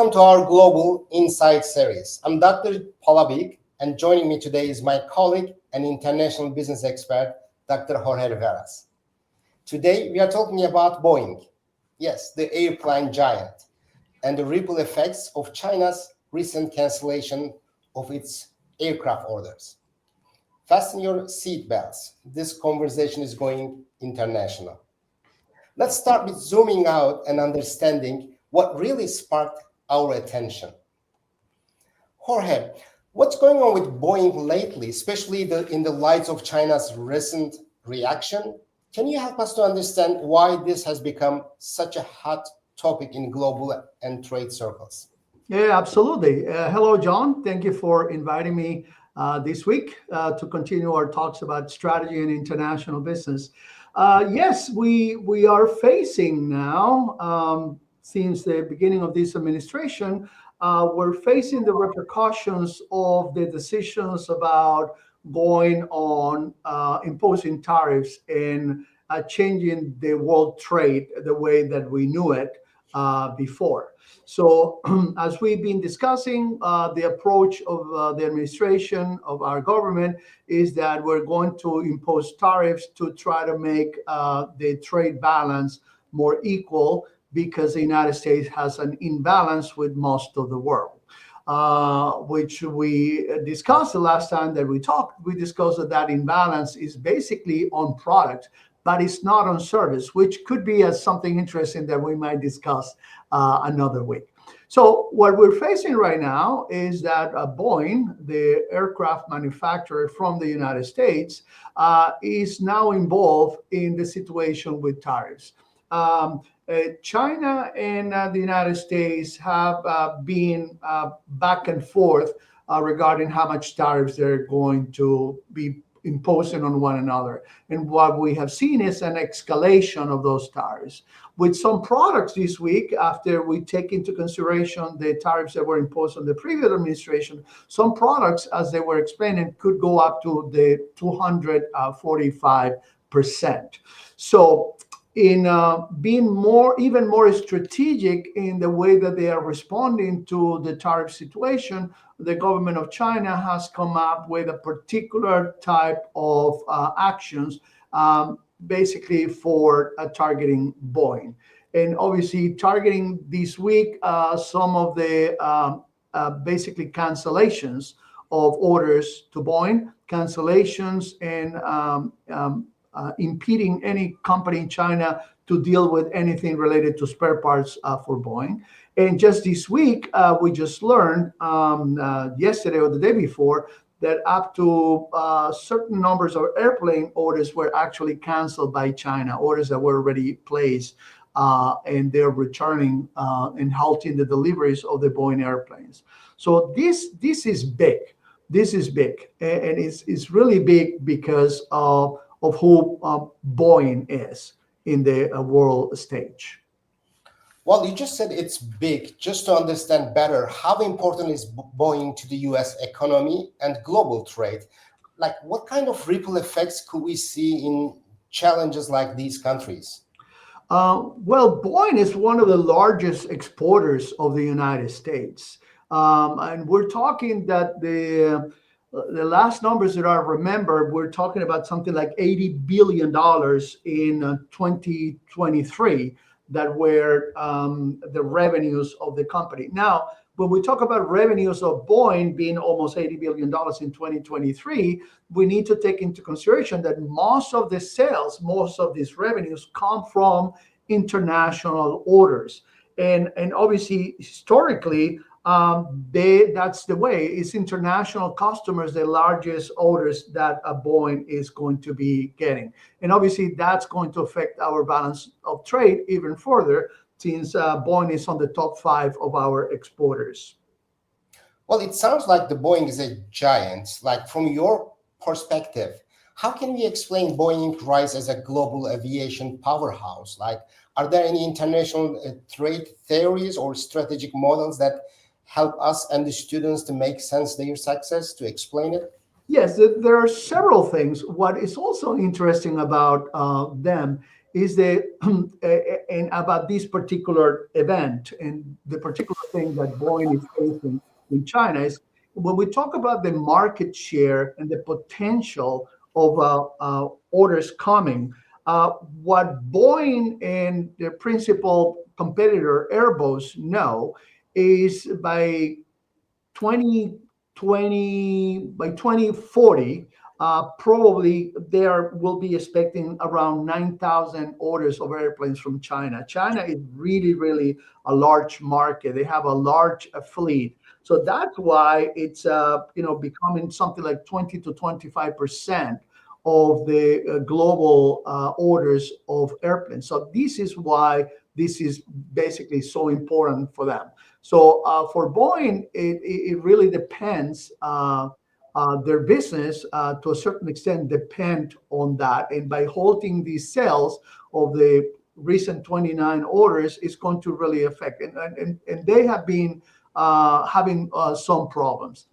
welcome to our Global Insight series. I'm Dr. Palabiyik, and joining me today is my colleague and international business expert, Dr. Jorge Riveras. Today, we are talking about Boeing, yes, the airplane giant, and the ripple effects of China's recent cancellation of its aircraft orders. Fasten your seatbelts. This conversation is going international. Let's start with zooming out and understanding what really sparked our attention. Jorge, what's going on with Boeing lately, especially in the light of China's recent reaction? Can you help us to understand why this has become such a hot topic in global and trade circles? Yeah, absolutely. Hello, John. Thank you for inviting me this week to continue our talks about strategy and international business. Yes, we are facing now, since the beginning of this administration, we're facing the repercussions of the decisions about going on imposing tariffs and changing the world trade the way that we knew it before. So as we've been discussing, the approach of the administration of our government is that we're going to impose tariffs to try to make the trade balance more equal, because the United States has an imbalance with most of the world, which we discussed the last time that we talked. We discussed that imbalance is basically on product, but it's not on service, which could be something interesting that we might discuss another week. So what we're facing right now is that Boeing, the aircraft manufacturer from the United States, is now involved in the situation with tariffs. China and the United States have been back and forth regarding how much tariffs they're going to be imposing on one another. And what we have seen is an escalation of those tariffs. With some products this week, after we take into consideration the tariffs that were imposed on the previous administration, some products, as they were explaining, could go up to the 245%. So in being even more strategic in the way that they are responding to the tariff situation, the government of China has come up with a particular type of actions, basically for targeting Boeing. And obviously targeting this week some of the basically cancellations of orders to Boeing, cancellations and impeding any company in China to deal with anything related to spare parts for Boeing. And just this week, we just learned yesterday or the day before that up to certain numbers of airplane orders were actually canceled by China, orders that were already placed, and they're returning and halting the deliveries of the Boeing airplanes. So this is big. This is big, and it's really big because of who Boeing is in the world stage. Well, you just said it's big. Just to understand better, how important is Boeing to the U.S. economy and global trade? Like, what kind of ripple effects could we see in challenges like these countries? Well, Boeing is one of the largest exporters of the United States. And we're talking that the last numbers that I remember, we're talking about something like $80 billion in 2023 that were the revenues of the company. Now, when we talk about revenues of Boeing being almost $80 billion in 2023, we need to take into consideration that most of the sales, most of these revenues come from international orders. And obviously, historically, that's the way. It's international customers, the largest orders that Boeing is going to be getting. And obviously, that's going to affect our balance of trade even further, since Boeing is on the top 5 of our exporters. Well, it sounds like the Boeing is a giant. Like, from your perspective, how can we explain Boeing's rise as a global aviation powerhouse? Like, are there any international trade theories or strategic models that help us and the students to make sense their success, to explain it? Yes, there are several things. What is also interesting about them is the and about this particular event and the particular thing that Boeing is facing in China is when we talk about the market share and the potential of orders coming. What Boeing and their principal competitor Airbus know is by 2020, by 2040, probably there will be expecting around 9,000 orders of airplanes from China. China is really, really a large market. They have a large fleet. So that's why it's becoming something like 20 to 25% of the global orders of airplanes. So this is why this is basically so important for them. So for Boeing, it really depends. Their business, to a certain extent, depend on that. And by halting these sales of the recent 29 orders, is going to really affect. And they have been having some problems.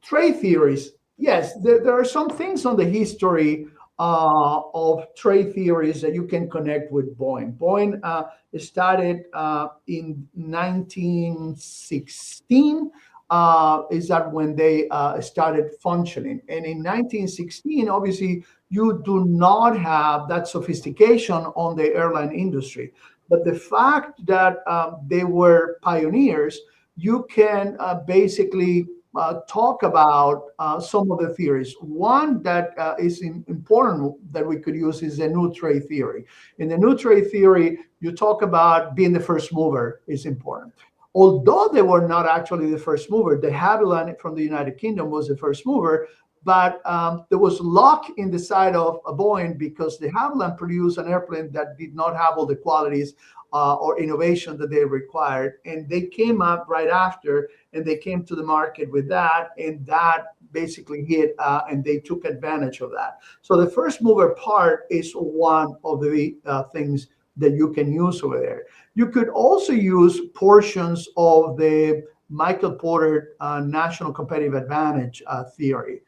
Trade theories. Yes, there are some things on the history of trade theories that you can connect with Boeing. Boeing started in 1916. Is that when they started functioning? And in 1916, obviously, you do not have that sophistication on the airline industry. But the fact that they were pioneers, you can basically talk about some of the theories. One that is important that we could use is the new trade theory. In the new trade theory, you talk about being the first mover is important. Although they were not actually the first mover, the Havilland from the United Kingdom was the first mover, but there was luck in the side of Boeing because the Havilland produced an airplane that did not have all the qualities or innovation that they required. And they came up right after, and they came to the market with that, and that basically hit, and they took advantage of that. So the first mover part is one of the things that you can use over there. You could also use portions of the Michael Porter national competitive advantage theory.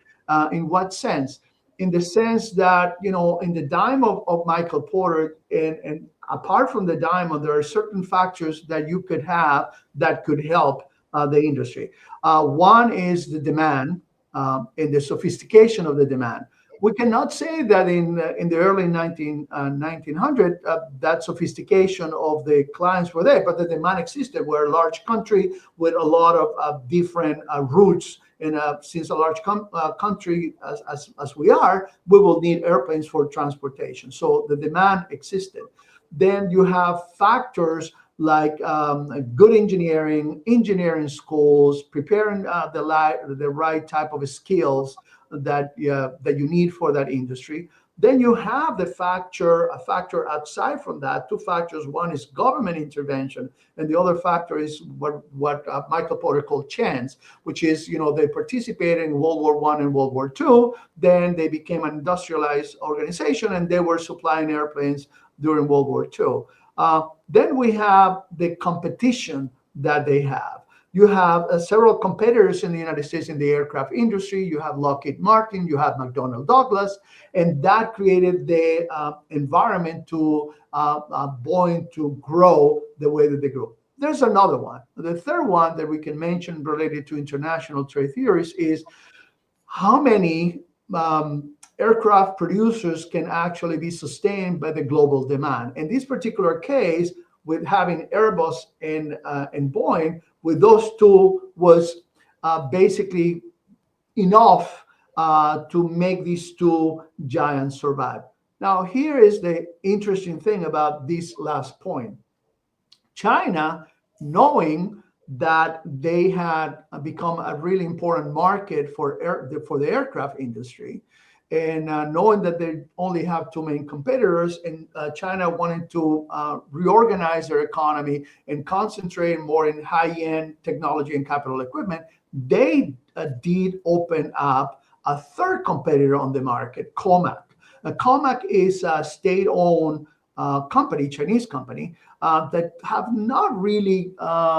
In what sense? In the sense that, in the dime of Michael Porter, and apart from the diamond, there are certain factors that you could have that could help the industry. One is the demand and the sophistication of the demand. We cannot say that in the early 1900 that sophistication of the clients were there, but the demand existed. We're a large country with a lot of different routes, and since a large country as we are, we will need airplanes for transportation. So the demand existed. Then you have factors like good engineering schools, preparing the right type of skills that you need for that industry. Then you have a factor outside from that, two factors. One is government intervention, and the other factor is what Michael Porter called chance, which is, they participated in World War I and World War II. Then they became an industrialized organization, and they were supplying airplanes during World War II. Then we have the competition that they have. You have several competitors in the United States in the aircraft industry. You have Lockheed Martin, you have McDonnell Douglas, and that created the environment to Boeing to grow the way that they grew. There's another one. The third one that we can mention related to international trade theories is how many aircraft producers can actually be sustained by the global demand. In this particular case, with having Airbus and Boeing, with those two was basically enough to make these two giants survive. Now, here is the interesting thing about this last point. China, knowing that they had become a really important market for the aircraft industry, and knowing that they only have two main competitors, and China wanted to reorganize their economy and concentrate more in high-end technology and capital equipment, they did open up a third competitor on the market, Comac. Comac is a state-owned company, Chinese company, that have not really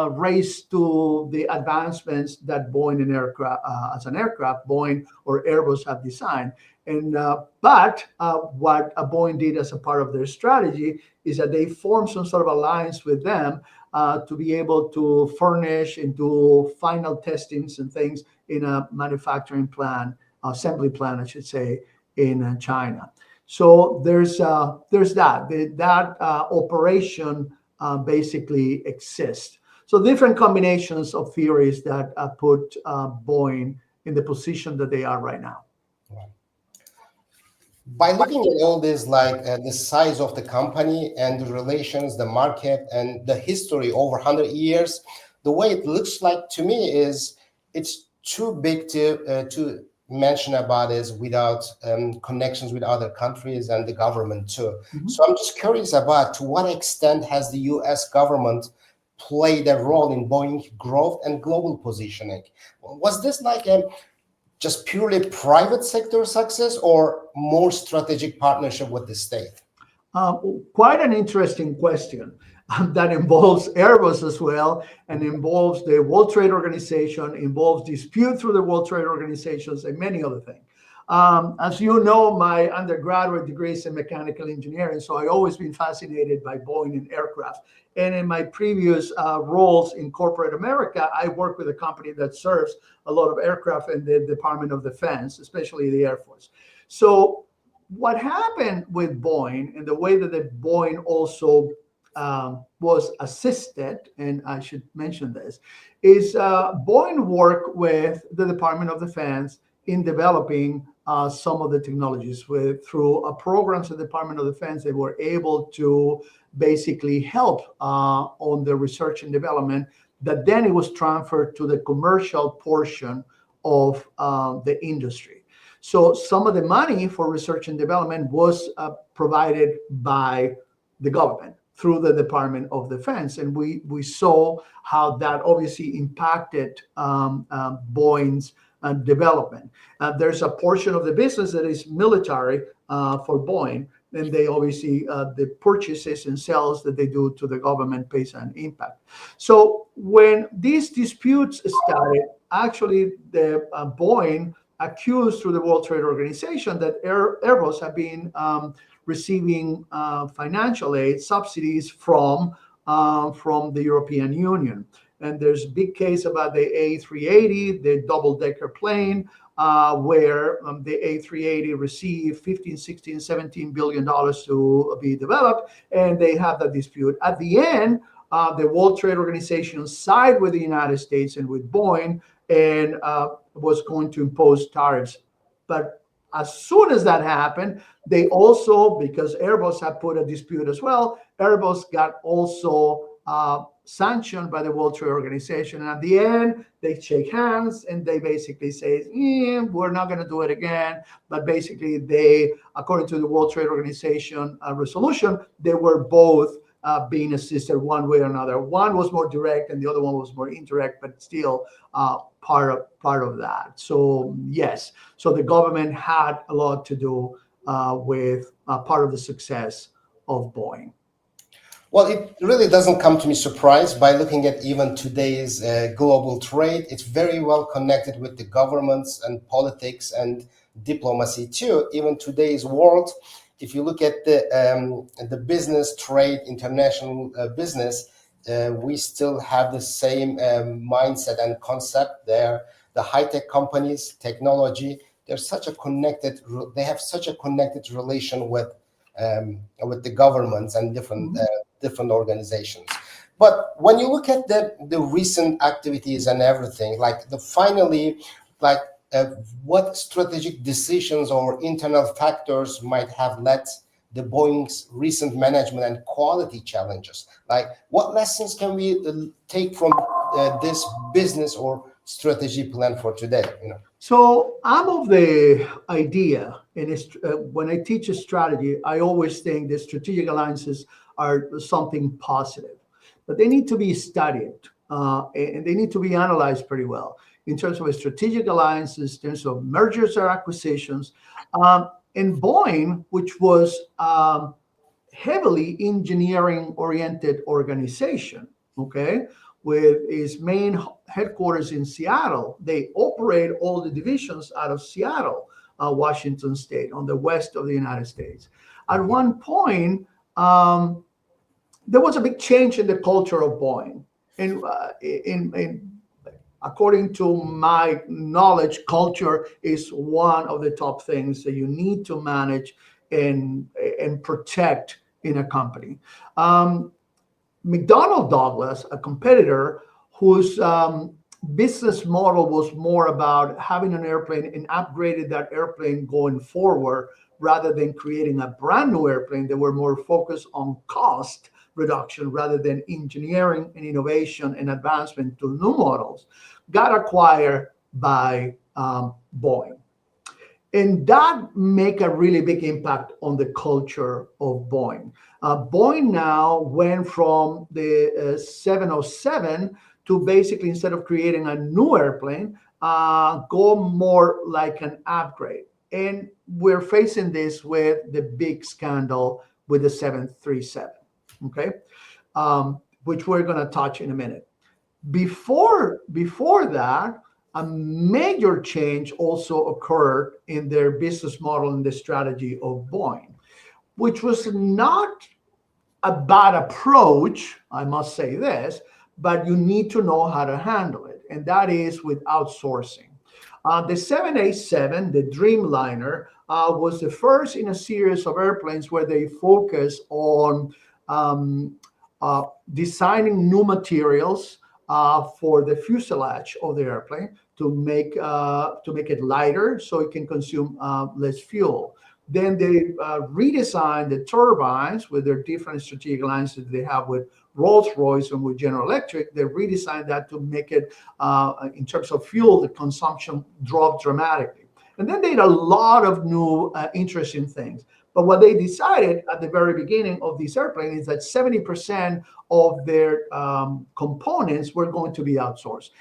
raised to the advancements that Boeing and aircraft, Boeing or Airbus have designed. And but what Boeing did as a part of their strategy is that they formed some sort of alliance with them to be able to furnish and do final testings and things in a manufacturing plant, assembly plant, I should say, in China. So there's that. That operation basically exists. So different combinations of theories that put Boeing in the position that they are right now. By looking at all this, like the size of the company and the relations, the market, and the history over 100 years, the way it looks like to me is it's too big to mention about is without connections with other countries and the government too. So I'm just curious about to what extent has the U.S. government played a role in Boeing growth and global positioning? Was this like a just purely private sector success or more strategic partnership with the state? Quite an interesting question that involves Airbus as well, and involves the World Trade Organization, involves dispute through the World Trade Organizations, and many other things. As you know, my undergraduate degree is in mechanical engineering, so I've always been fascinated by Boeing and aircraft. And in my previous roles in corporate America, I worked with a company that serves a lot of aircraft in the Department of Defense, especially the Air Force. So what happened with Boeing and the way that the Boeing also was assisted, and I should mention this, is Boeing worked with the Department of Defense in developing some of the technologies through programs of the Department of Defense. They were able to basically help on the research and development that then it was transferred to the commercial portion of the industry. So some of the money for research and development was provided by the government through the Department of Defense. And we saw how that obviously impacted Boeing's development. There's a portion of the business that is military for Boeing, and they obviously, the purchases and sales that they do to the government pays an impact. So when these disputes started, actually the Boeing accused through the World Trade Organization that Airbus had been receiving financial aid subsidies from the European Union. And there's a big case about the A380, the double-decker plane, where the A380 received 15, 16, 17 billion dollars to be developed, and they have that dispute. At the end, the World Trade Organization sided with the United States and with Boeing, and was going to impose tariffs. But as soon as that happened, they also, because Airbus had put a dispute as well, Airbus got also sanctioned by the World Trade Organization. And at the end, they shake hands and they basically say, we're not going to do it again. But basically, they, according to the World Trade Organization resolution, they were both being assisted one way or another. One was more direct and the other one was more indirect, but still part of that. So yes, so the government had a lot to do with part of the success of Boeing. Well, it really doesn't come to me surprised by looking at even today's global trade. It's very well connected with the governments and politics and diplomacy too. Even today's world, if you look at the business, trade, international business, we still have the same mindset and concept there. The high-tech companies, technology, they have such a connected relation with the governments and different organizations. But when you look at the recent activities and everything, what strategic decisions or internal factors might have led the Boeing's recent management and quality challenges? Like, what lessons can we take from this business or strategy plan for today? So I'm of the idea, and when I teach a strategy, I always think that strategic alliances are something positive, but they need to be studied and they need to be analyzed pretty well in terms of strategic alliances, in terms of mergers or acquisitions. And Boeing, which was heavily engineering-oriented organization, okay, with its main headquarters in Seattle. They operate all the divisions out of Seattle. Washington State, on the west of the United States. At one point, there was a big change in the culture of Boeing. And according to my knowledge, culture is one of the top things that you need to manage and protect in a company. McDonnell Douglas, a competitor whose business model was more about having an airplane and upgraded that airplane going forward rather than creating a brand new airplane, they were more focused on cost reduction rather than engineering and innovation and advancement to new models, got acquired by Boeing. And that make a really big impact on the culture of Boeing. Boeing now went from the 707 to basically, instead of creating a new airplane, go more like an upgrade. And we're facing this with the big scandal with the 737, okay, which we're going to touch in a minute. Before that, a major change also occurred in their business model and the strategy of Boeing, which was not a bad approach, I must say this, but you need to know how to handle it, and that is with outsourcing. The 787, the Dreamliner, was the first in a series of airplanes where they focus on designing new materials for the fuselage of the airplane to make it lighter so it can consume less fuel. Then they redesigned the turbines with their different strategic alliances they have with Rolls-Royce and with General Electric. They redesigned that to make it, in terms of fuel, the consumption dropped dramatically. And then they did a lot of new interesting things. But what they decided at the very beginning of this airplane is that 70% of their components were going to be outsourced.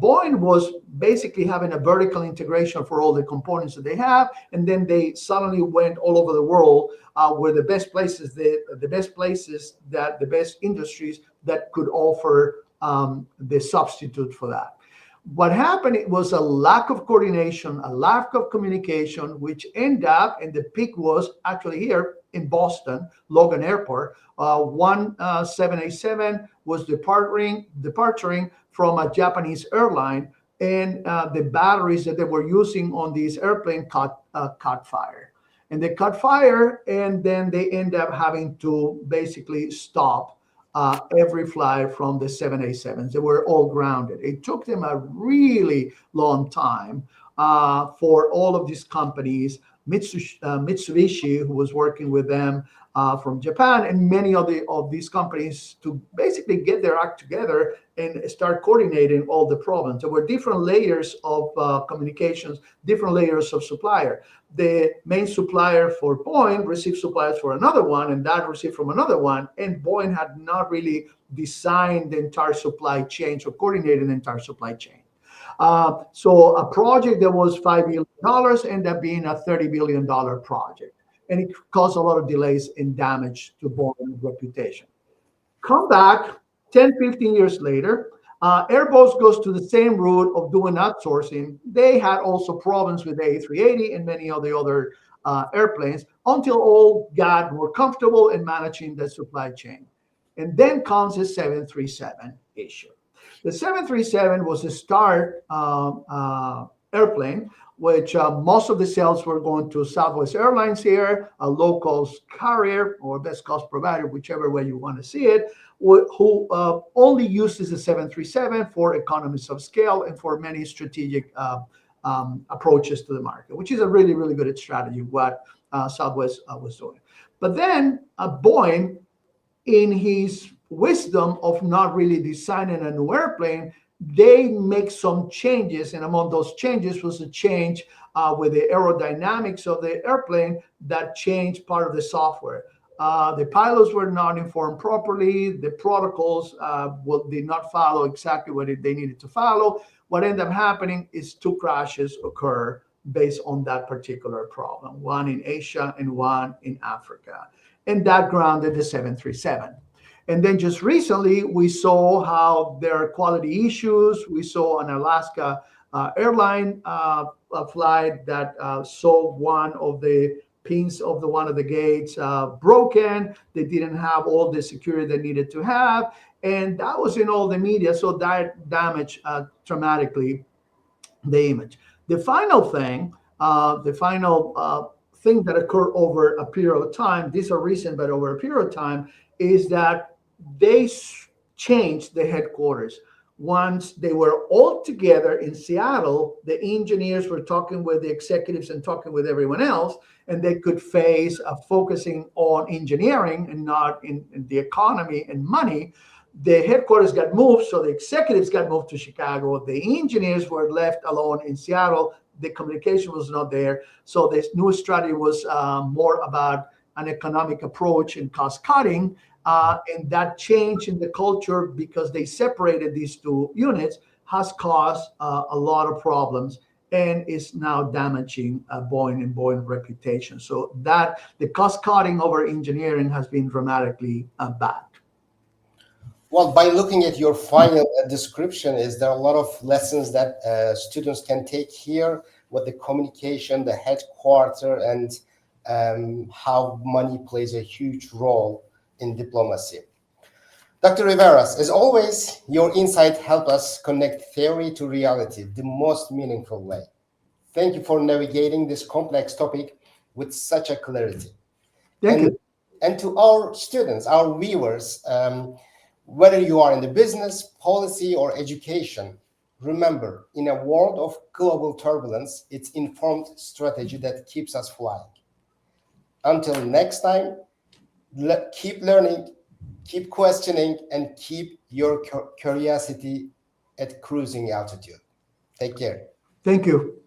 Boeing was basically having a vertical integration for all the components that they have, and then they suddenly went all over the world where the best places, the best industries that could offer the substitute for that. What happened, it was a lack of coordination, a lack of communication, which ended up, and the peak was actually here in Boston, Logan Airport. One 787 was departing from a Japanese airline, and the batteries that they were using on this airplane caught fire. And they caught fire, and then they end up having to basically stop every flight from the 787s. They were all grounded. It took them a really long time for all of these companies, Mitsubishi, who was working with them from Japan, and many of these companies to basically get their act together and start coordinating all the problems. There were different layers of communications, different layers of supplier. The main supplier for Boeing received suppliers for another one, and that received from another one. And Boeing had not really designed the entire supply chain or coordinated the entire supply chain. So a project that was $5 billion ended up being a $30 billion project. And it caused a lot of delays and damage to Boeing's reputation. Come back 10, 15 years later, Airbus goes to the same route of doing outsourcing. They had also problems with the A380 and many of the other airplanes until all got more comfortable in managing the supply chain. And then comes the 737 issue. The 737 was a start airplane, which most of the sales were going to Southwest Airlines here, a low-cost carrier or best cost provider, whichever way you want to see it, who only uses the 737 for economies of scale and for many strategic approaches to the market, which is a really, really good strategy, what Southwest was doing. But then Boeing, in his wisdom of not really designing a new airplane, they make some changes, and among those changes was a change with the aerodynamics of the airplane that changed part of the software. The pilots were not informed properly. The protocols did not follow exactly what they needed to follow. What ended up happening is 2 crashes occur based on that particular problem, one in Asia and one in Africa. And that grounded the 737. And then just recently, we saw how there are quality issues. We saw an Alaska airline flight that saw one of the pins of the one of the gates broken. They didn't have all the security they needed to have, and that was in all the media. So that damaged dramatically the image. The final thing that occurred over a period of time, these are recent, but over a period of time, is that they changed the headquarters. Once they were all together in Seattle, the engineers were talking with the executives and talking with everyone else, and they could face focusing on engineering and not in the economy and money. The headquarters got moved, so the executives got moved to Chicago. The engineers were left alone in Seattle. The communication was not there. So this new strategy was more about an economic approach and cost cutting. And that change in the culture, because they separated these two units, has caused a lot of problems and is now damaging Boeing and Boeing reputation. So that the cost cutting over engineering has been dramatically bad. Well, by looking at your final description, is there a lot of lessons that students can take here with the communication, the headquarter, and how money plays a huge role in diplomacy? Dr. Riveras, as always, your insight help us connect theory to reality the most meaningful way. Thank you for navigating this complex topic with such a clarity. Thank you. And to our students, our viewers, whether you are in the business, policy, or education, remember, in a world of global turbulence, it's informed strategy that keeps us flying. Until next time, keep learning, keep questioning, and keep your curiosity at cruising altitude. Take care. Thank you.